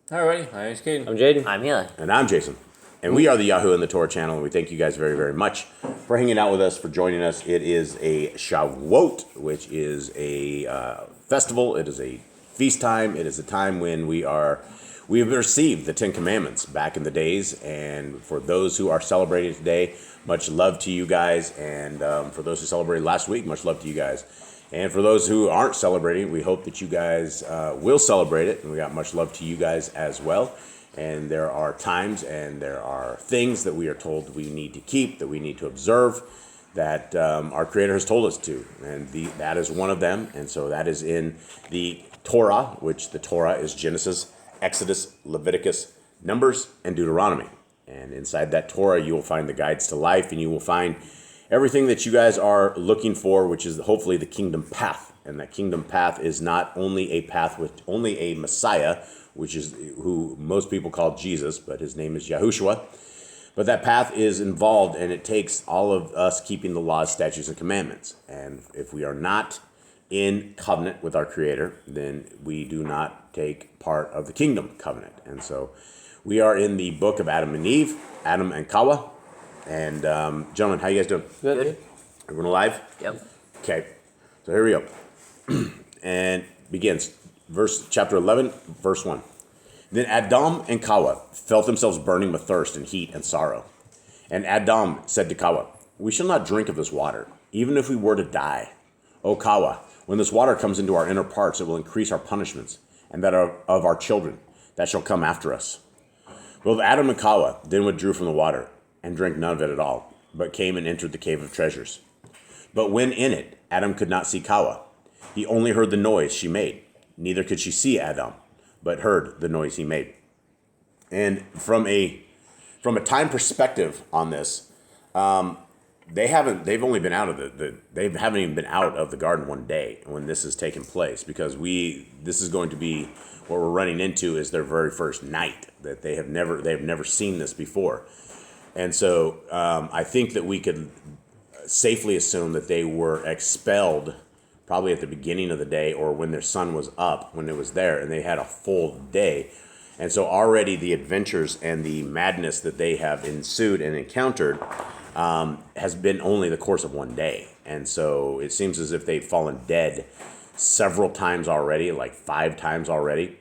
Hi, everybody. My name's Caden. I'm Jaden. I'm Eli. And I'm Jason. And we are the Yahoo and the Torah channel, and we thank you guys very, very much for hanging out with us, for joining us. It is a Shavuot, which is a festival. It is a feast time. It is a time when we have received the Ten Commandments back in the days. And for those who are celebrating today, much love to you guys. And for those who celebrated last week, much love to you guys. And for those who aren't celebrating, we hope that you guys will celebrate it. And we got much love to you guys as well. And there are times and there are things that we are told we need to keep, that we need to observe, that our Creator has told us to. And that is one of them. And so that is in the Torah, which the Torah is Genesis, Exodus, Leviticus, Numbers, and Deuteronomy. And inside that Torah, you will find the guides to life, and you will find everything that you guys are looking for, which is hopefully the kingdom path. And that kingdom path is not only a path with only a Messiah, which is who most people call Jesus, but his name is Yahushua. But that path is involved, and it takes all of us keeping the laws, statutes, and commandments. And if we are not in covenant with our Creator, then we do not take part of the kingdom covenant. And so we are in the book of Aḍam and Eve, Aḍam and Ḥawwah. And gentlemen, how you guys doing? Good. Everyone alive? Yep. Okay, so here we go. And begins. Chapter 11, verse 1. Then Aḍam and Ḥawwah felt themselves burning with thirst and heat and sorrow. And Aḍam said to Ḥawwah, "We shall not drink of this water, even if we were to die. O Ḥawwah, when this water comes into our inner parts, it will increase our punishments, and that of our children that shall come after us." Both Aḍam and Ḥawwah then withdrew from the water, and drank none of it at all, but came and entered the cave of treasures. But when in it, Aḍam could not see Ḥawwah. He only heard the noise she made. Neither could she see Aḍam, but heard the noise he made. And from a time perspective on this, they haven't even been out of the garden one day when this has taken place, because this is going to be what we're running into is their very first night, that they have never seen this before. And so I think that we could safely assume that they were expelled probably at the beginning of the day, or when their sun was up, when it was there, and they had a full day. And so already the adventures and the madness that they have ensued and encountered has been only the course of one day. And so it seems as if they've fallen dead several times already, like 5 times already.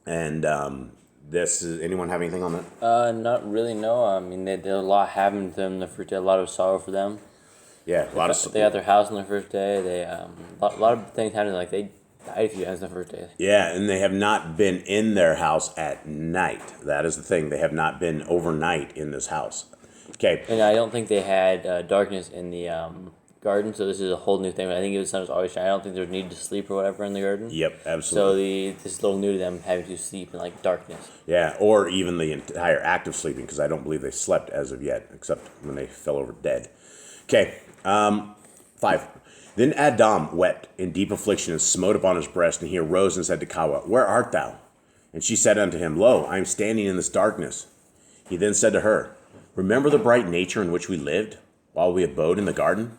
And anyone have anything on that? Not really, no. I mean, there's a lot happened to them the first day, a lot of sorrow for them. Yeah, a lot of. They got their house on the first day. They a lot of things happened. Like they died a few times the first day. Yeah, and they have not been in their house at night. That is the thing. They have not been overnight in this house. Okay. And I don't think they had darkness in the garden, so this is a whole new thing. I think the sun was always shining. I don't think there was need to sleep or whatever in the garden. Yep, absolutely. So this is a little new to them, having to sleep in like darkness. Yeah, or even the entire act of sleeping, because I don't believe they slept as of yet, except when they fell over dead. Okay. 5. Then Aḍam wept in deep affliction and smote upon his breast, and he arose and said to Ḥawwah, "Where art thou?" And she said unto him, "Lo, I am standing in this darkness." He then said to her, "Remember the bright nature in which we lived, while we abode in the garden?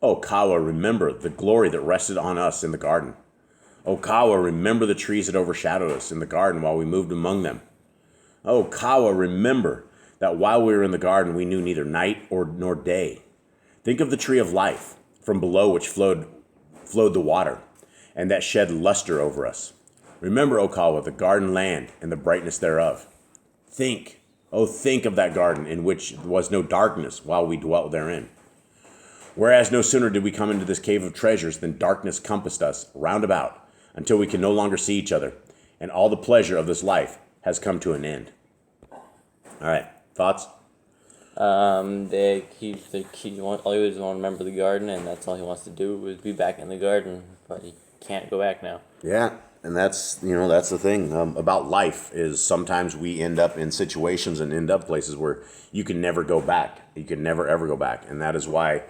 O Ḥawwah, remember the glory that rested on us in the garden. O Ḥawwah, remember the trees that overshadowed us in the garden while we moved among them. O Ḥawwah, remember that while we were in the garden we knew neither night nor day. Think of the tree of life, from below which flowed the water, and that shed luster over us. Remember, O Ḥawwah, the garden land and the brightness thereof. Think of that garden in which was no darkness while we dwelt therein. Whereas no sooner did we come into this cave of treasures than darkness compassed us round about, until we can no longer see each other, and all the pleasure of this life has come to an end." All right, thoughts? All he want to remember the garden, and that's all he wants to do is be back in the garden, but he can't go back now. Yeah, and that's the thing about life is sometimes we end up in situations and end up places where you can never go back. You can never ever go back, and that is why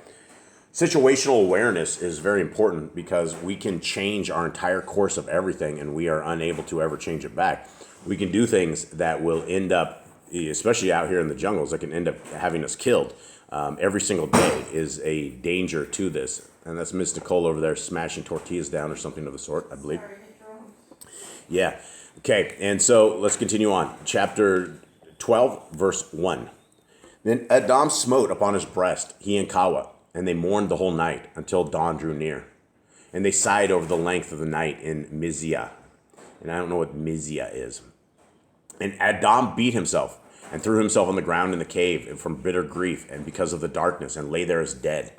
situational awareness is very important, because we can change our entire course of everything, and we are unable to ever change it back. We can do things that will end up, especially out here in the jungles, that can end up having us killed. Every single day is a danger to this. And that's Miss Nicole over there smashing tortillas down or something of the sort, I believe. Yeah. Okay, and so let's continue on. Chapter 12, verse 1. Then Aḍam smote upon his breast, he and Ḥawwah, and they mourned the whole night until dawn drew near. And they sighed over the length of the night in Mizia. And I don't know what Mizia is. And Aḍam beat himself and threw himself on the ground in the cave from bitter grief and because of the darkness, and lay there as dead.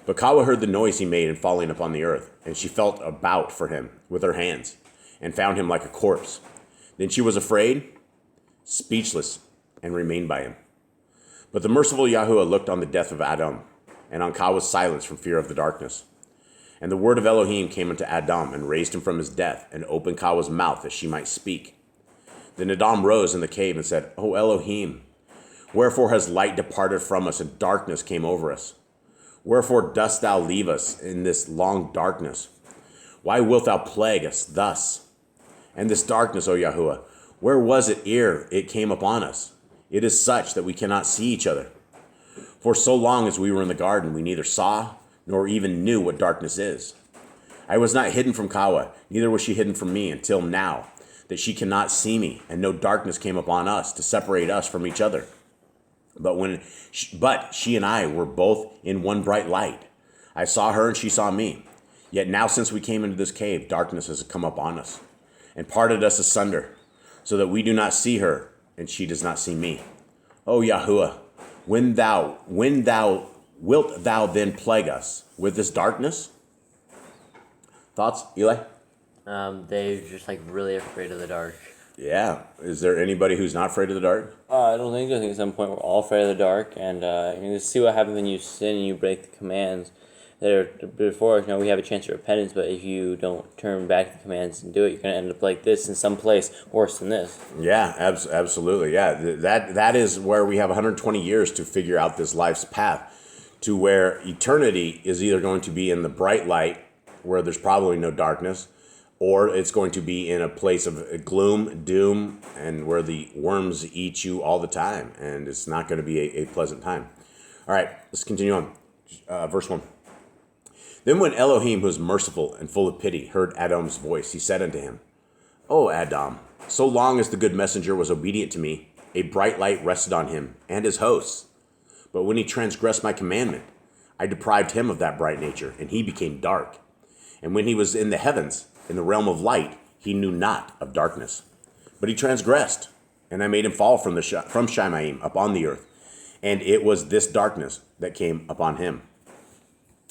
But Ḥawwah heard the noise he made in falling upon the earth, and she felt about for him with her hands, and found him like a corpse. Then she was afraid, speechless, and remained by him. But the merciful Yahuwah looked on the death of Aḍam, and on Ḥawwah's silence from fear of the darkness. And the word of Elohim came unto Aḍam, and raised him from his death, and opened Ḥawwah's mouth that she might speak. Then Aḍam rose in the cave and said, O Elohim, wherefore has light departed from us, and darkness came over us? Wherefore dost thou leave us in this long darkness? Why wilt thou plague us thus? And this darkness, O Yahuwah, where was it ere it came upon us? It is such that we cannot see each other. For so long as we were in the garden, we neither saw nor even knew what darkness is. I was not hidden from Ḥawwah, neither was she hidden from me until now, that she cannot see me, and no darkness came upon us to separate us from each other. But she and I were both in one bright light. I saw her and she saw me. Yet now since we came into this cave, darkness has come upon us, and parted us asunder, so that we do not see her, and she does not see me. O Yahuwah, when wilt thou then plague us with this darkness? Thoughts, Eli? They're just like really afraid of the dark. Yeah. Is there anybody who's not afraid of the dark? I don't think so. I think at some point we're all afraid of the dark, and you see what happens when you sin and you break the commands that are before us. We have a chance of repentance, but if you don't turn back the commands and do it, you're going to end up like this in some place worse than this. Yeah, absolutely. Yeah, that is where we have 120 years to figure out this life's path to where eternity is either going to be in the bright light where there's probably no darkness, or it's going to be in a place of gloom, doom, and where the worms eat you all the time, and it's not going to be a pleasant time. All right, let's continue on. Verse 1. Then when Elohim, who is merciful and full of pity, heard Aḍam's voice, he said unto him, O Aḍam, so long as the good messenger was obedient to me, a bright light rested on him and his hosts. But when he transgressed my commandment, I deprived him of that bright nature, and he became dark. And when he was in the heavens, in the realm of light, he knew not of darkness. But he transgressed, and I made him fall from Shamayim upon the earth. And it was this darkness that came upon him.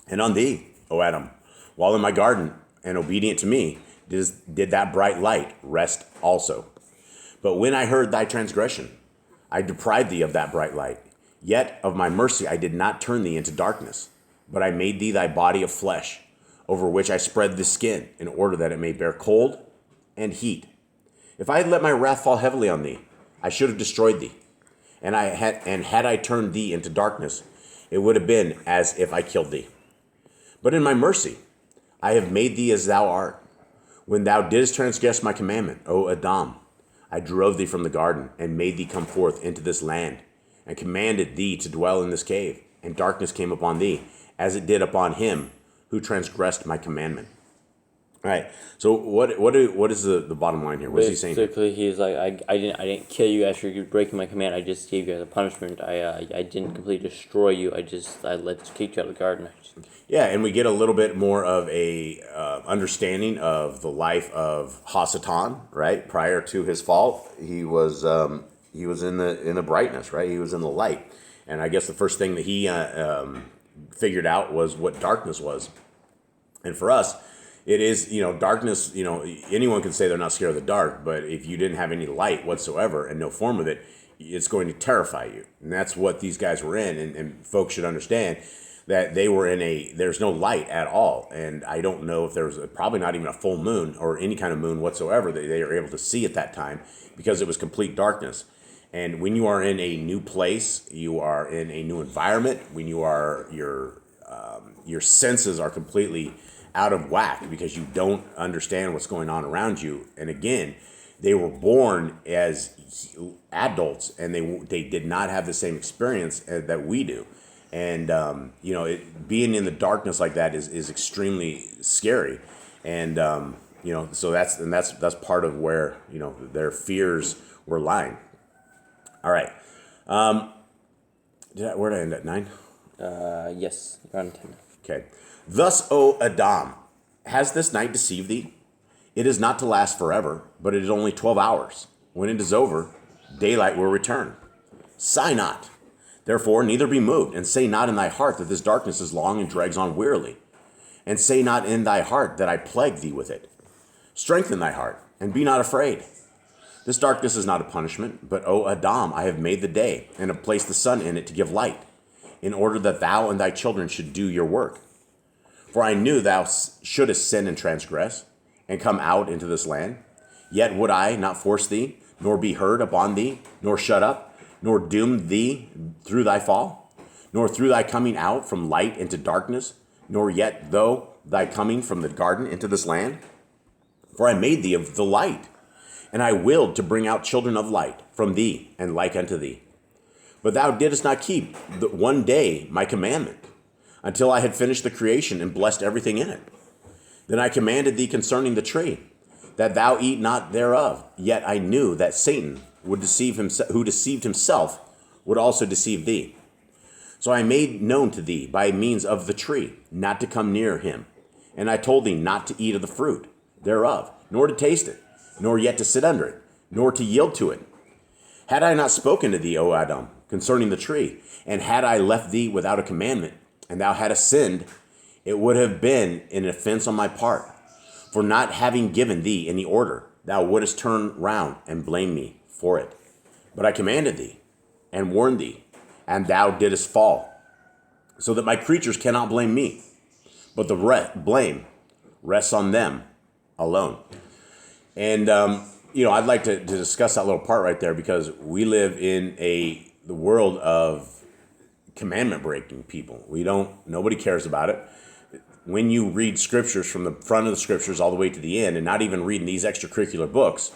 And on thee, O Aḍam, while in my garden and obedient to me, did that bright light rest also. But when I heard thy transgression, I deprived thee of that bright light. Yet of my mercy I did not turn thee into darkness, but I made thee thy body of flesh, over which I spread the skin, in order that it may bear cold and heat. If I had let my wrath fall heavily on thee, I should have destroyed thee. And had I turned thee into darkness, it would have been as if I killed thee. But in my mercy, I have made thee as thou art. When thou didst transgress my commandment, O Aḍam, I drove thee from the garden, and made thee come forth into this land, and commanded thee to dwell in this cave. And darkness came upon thee, as it did upon him who transgressed my commandment. All right. So what is the bottom line here? What is he saying? Basically, he's like, I didn't kill you guys for breaking my command. I just gave you as a punishment. I didn't completely destroy you. I kicked you out of the garden. Yeah, and we get a little bit more of a understanding of the life of Hasatan, right? Prior to his fall, he was in the brightness, right? He was in the light, and I guess the first thing that he figured out was what darkness was. And for us, it is, darkness, anyone can say they're not scared of the dark, but if you didn't have any light whatsoever and no form of it, it's going to terrify you. And that's what these guys were in. And folks should understand that they were there's no light at all. And I don't know if there was probably not even a full moon or any kind of moon whatsoever that they were able to see at that time, because it was complete darkness. And when you are in a new place, you are in a new environment, when you are, your senses are completely out of whack because you don't understand what's going on around you. And again, they were born as adults, and they did not have the same experience that we do. And being in the darkness like that is extremely scary. And So that's part of where their fears were lying. All right. Where did I end at 9? Yes, you're on 10. Okay. Thus, O Aḍam, has this night deceived thee? It is not to last forever, but it is only 12 hours. When it is over, daylight will return. Sigh not, therefore, neither be moved, and say not in thy heart that this darkness is long and drags on wearily. And say not in thy heart that I plague thee with it. Strengthen thy heart, and be not afraid. This darkness is not a punishment, but, O Aḍam, I have made the day, and have placed the sun in it to give light, in order that thou and thy children should do your work. For I knew thou shouldest sin and transgress, and come out into this land. Yet would I not force thee, nor be heard upon thee, nor shut up, nor doom thee through thy fall, nor through thy coming out from light into darkness, nor yet though thy coming from the garden into this land. For I made thee of the light, and I willed to bring out children of light from thee, and like unto thee. But thou didst not keep one day my commandment, until I had finished the creation and blessed everything in it. Then I commanded thee concerning the tree, that thou eat not thereof. Yet I knew that Satan would deceive himself, who deceived himself, would also deceive thee. So I made known to thee by means of the tree, not to come near him. And I told thee not to eat of the fruit thereof, nor to taste it, nor yet to sit under it, nor to yield to it. Had I not spoken to thee, O Aḍam, concerning the tree, and had I left thee without a commandment, and thou hadst sinned, it would have been an offense on my part. For not having given thee any order, thou wouldest turn round and blame me for it. But I commanded thee, and warned thee, and thou didst fall, so that my creatures cannot blame me, but the blame rests on them alone. And, I'd like to discuss that little part right there, because we live in the world of commandment breaking people. Nobody cares about it. When you read scriptures from the front of the scriptures all the way to the end, and not even reading these extracurricular books,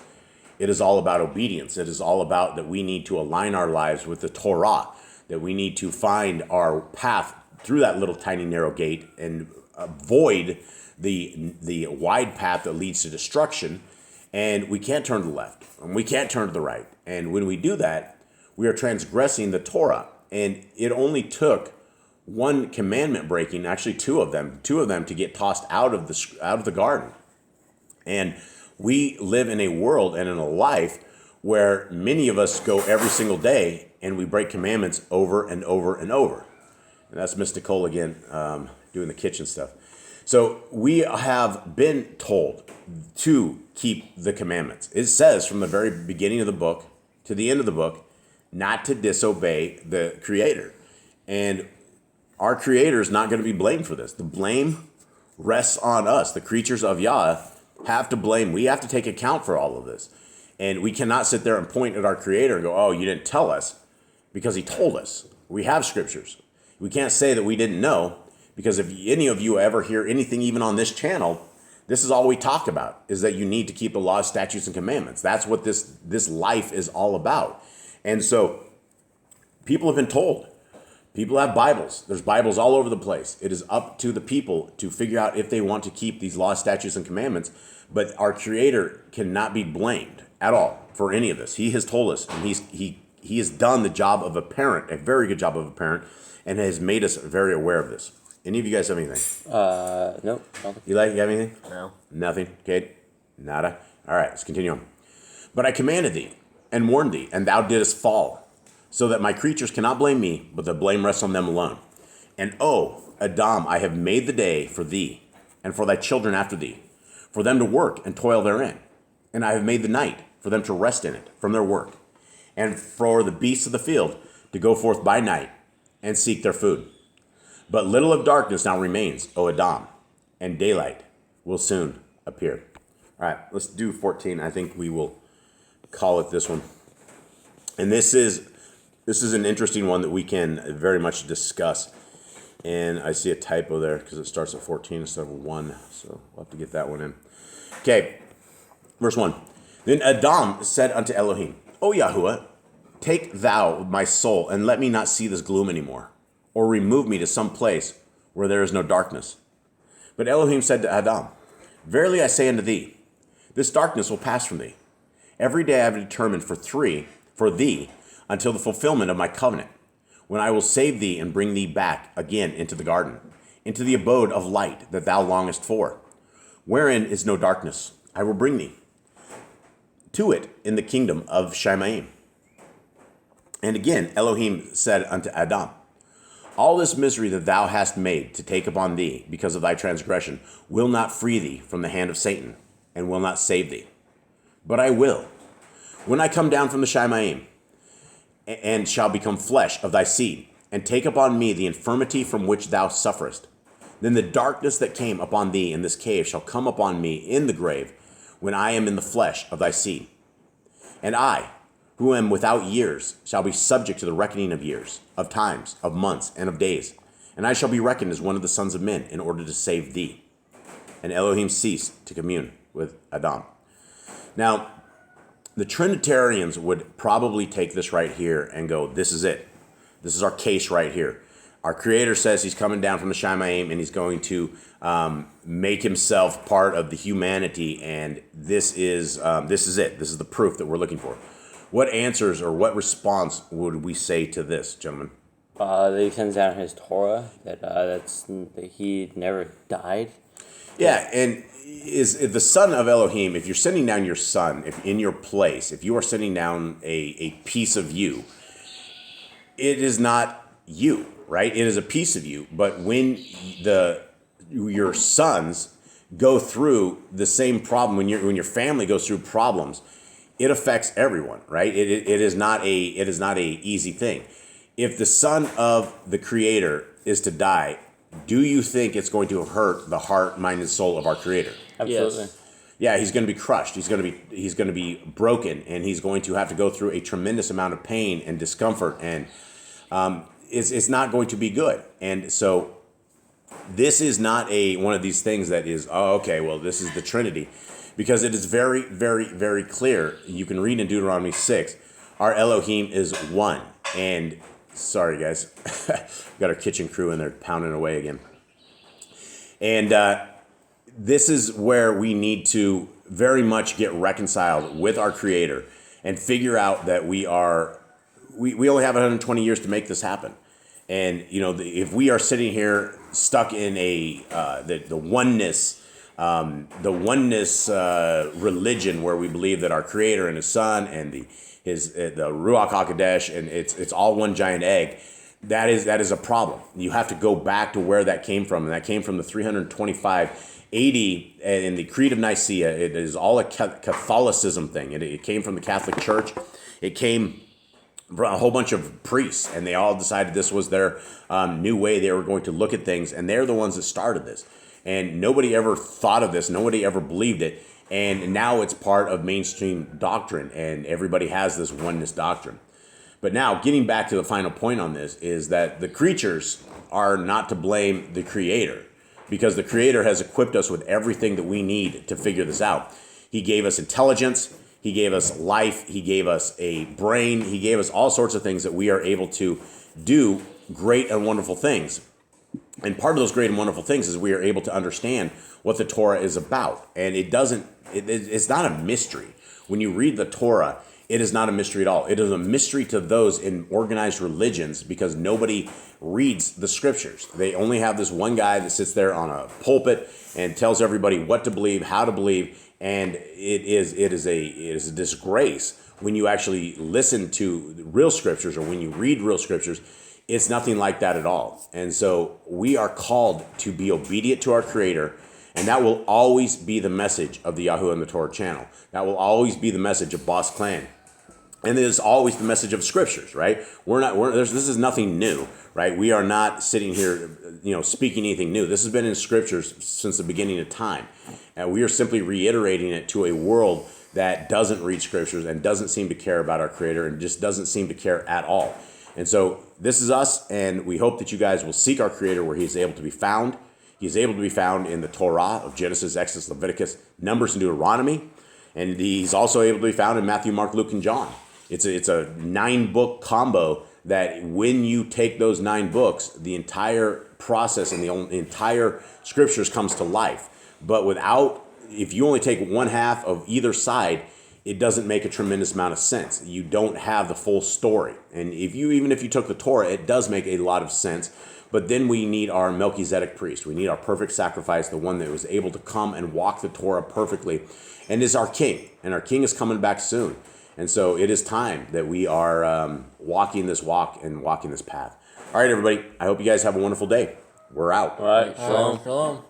it is all about obedience. It is all about that we need to align our lives with the Torah, that we need to find our path through that little tiny narrow gate and avoid the wide path that leads to destruction. And we can't turn to the left, and we can't turn to the right. And when we do that, we are transgressing the Torah. And it only took one commandment breaking, actually two of them to get tossed out of the garden. And we live in a world and in a life where many of us go every single day and we break commandments over and over and over. And that's Miss Nicole again, doing the kitchen stuff. So we have been told to keep the commandments. It says from the very beginning of the book to the end of the book, not to disobey the Creator. And our Creator is not going to be blamed for this. The blame rests on us. The creatures of Yah have to blame. We have to take account for all of this. And we cannot sit there and point at our Creator and go, oh, you didn't tell us, because He told us. We have scriptures. We can't say that we didn't know, because if any of you ever hear anything even on this channel, this is all we talk about, is that you need to keep the laws, statutes, and commandments. That's what this life is all about. And so people have been told. People have Bibles. There's Bibles all over the place. It is up to the people to figure out if they want to keep these laws, statutes, and commandments. But our Creator cannot be blamed at all for any of this. He has told us, and he has done the job of a parent, a very good job of a parent, and has made us very aware of this. Any of you guys have anything? Nope. You have anything? No. Nothing. Okay. Nada. All right, let's continue on. But I commanded thee and warned thee, and thou didst fall, so that my creatures cannot blame me, but the blame rests on them alone. And O Aḍam, I have made the day for thee, and for thy children after thee, for them to work and toil therein. And I have made the night for them to rest in it from their work, and for the beasts of the field to go forth by night and seek their food. But little of darkness now remains, O Aḍam, and daylight will soon appear. All right, let's do 14. I think we will call it this one. And this is an interesting one that we can very much discuss. And I see a typo there because it starts at 14 instead of 1. So we'll have to get that one in. Okay, verse 1. Then Aḍam said unto Elohim, O Yahuwah, take thou my soul, and let me not see this gloom anymore, or remove me to some place where there is no darkness. But Elohim said to Aḍam, Verily I say unto thee, this darkness will pass from thee. Every day I have determined for thee, until the fulfillment of my covenant, when I will save thee and bring thee back again into the garden, into the abode of light that thou longest for, wherein is no darkness. I will bring thee to it in the kingdom of Shemaim. And again, Elohim said unto Aḍam, all this misery that thou hast made to take upon thee because of thy transgression will not free thee from the hand of Satan, and will not save thee. But I will, when I come down from the Shemaim, and shall become flesh of thy seed, and take upon me the infirmity from which thou sufferest. Then the darkness that came upon thee in this cave shall come upon me in the grave, when I am in the flesh of thy seed. And I, who am without years, shall be subject to the reckoning of years, of times, of months, and of days. And I shall be reckoned as one of the sons of men in order to save thee. And Elohim ceased to commune with Aḍam. Now, the Trinitarians would probably take this right here and go, this is it. This is our case right here. Our Creator says he's coming down from the Shemaim and he's going to make himself part of the humanity, and this is it. This is the proof that we're looking for. What answers or what response would we say to this, gentlemen? That he sends down his Torah, that he never died. Yeah, and is the son of Elohim, if you're sending down your son, if in your place, if you are sending down a piece of you, it is not you, right? It is a piece of you. But when your sons go through the same problem, when your family goes through problems, it affects everyone, right? It is not a easy thing. If the son of the Creator is to die, do you think it's going to hurt the heart, mind, and soul of our Creator? Absolutely. Yes. Yeah, he's going to be crushed. He's going to be broken, and he's going to have to go through a tremendous amount of pain and discomfort, and it's not going to be good. And so, this is not one of these things that is, oh, okay, well, this is the Trinity, because it is very, very, very clear. You can read in Deuteronomy 6, our Elohim is one. And sorry, guys, got our kitchen crew in there pounding away again. And this is where we need to very much get reconciled with our Creator and figure out that we only have 120 years to make this happen. And if we are sitting here stuck in the oneness religion, where we believe that our Creator and His Son and the Ruach HaKodesh, and it's all one giant egg, that is a problem. You have to go back to where that came from, and that came from the 325 AD in the Creed of Nicaea. It is all a Catholicism thing. It came from the Catholic Church. It came from a whole bunch of priests, and they all decided this was their new way they were going to look at things, and they're the ones that started this. And nobody ever thought of this. Nobody ever believed it. And now it's part of mainstream doctrine, and everybody has this oneness doctrine. But now, getting back to the final point on this, is that the creatures are not to blame the Creator, because the Creator has equipped us with everything that we need to figure this out. He gave us intelligence. He gave us life. He gave us a brain. He gave us all sorts of things that we are able to do great and wonderful things. And part of those great and wonderful things is we are able to understand what the Torah is about. And it's not a mystery. When you read the Torah, it is not a mystery at all. It is a mystery to those in organized religions, because nobody reads the scriptures. They only have this one guy that sits there on a pulpit and tells everybody what to believe, how to believe, and it is a disgrace when you actually listen to real scriptures, or when you read real scriptures. It's nothing like that at all. And so we are called to be obedient to our Creator, and that will always be the message of the Yahuwah and the Torah channel. That will always be the message of Boss Clan. And it is always the message of scriptures, right? This is nothing new, right? We are not sitting here, speaking anything new. This has been in scriptures since the beginning of time. And we are simply reiterating it to a world that doesn't read scriptures and doesn't seem to care about our Creator, and just doesn't seem to care at all. And so this is us, and we hope that you guys will seek our Creator where He is able to be found. He is able to be found in the Torah of Genesis, Exodus, Leviticus, Numbers, and Deuteronomy. And He's also able to be found in Matthew, Mark, Luke, and John. It's a 9-book combo that when you take those 9 books, the entire process and the entire scriptures comes to life. But without if you only take one half of either side, it doesn't make a tremendous amount of sense. You don't have the full story. And even if you took the Torah, it does make a lot of sense. But then we need our Melchizedek priest. We need our perfect sacrifice, the one that was able to come and walk the Torah perfectly, and is our king. And our king is coming back soon. And so it is time that we are walking this walk and walking this path. All right, everybody. I hope you guys have a wonderful day. We're out. All right. Shalom. Shalom.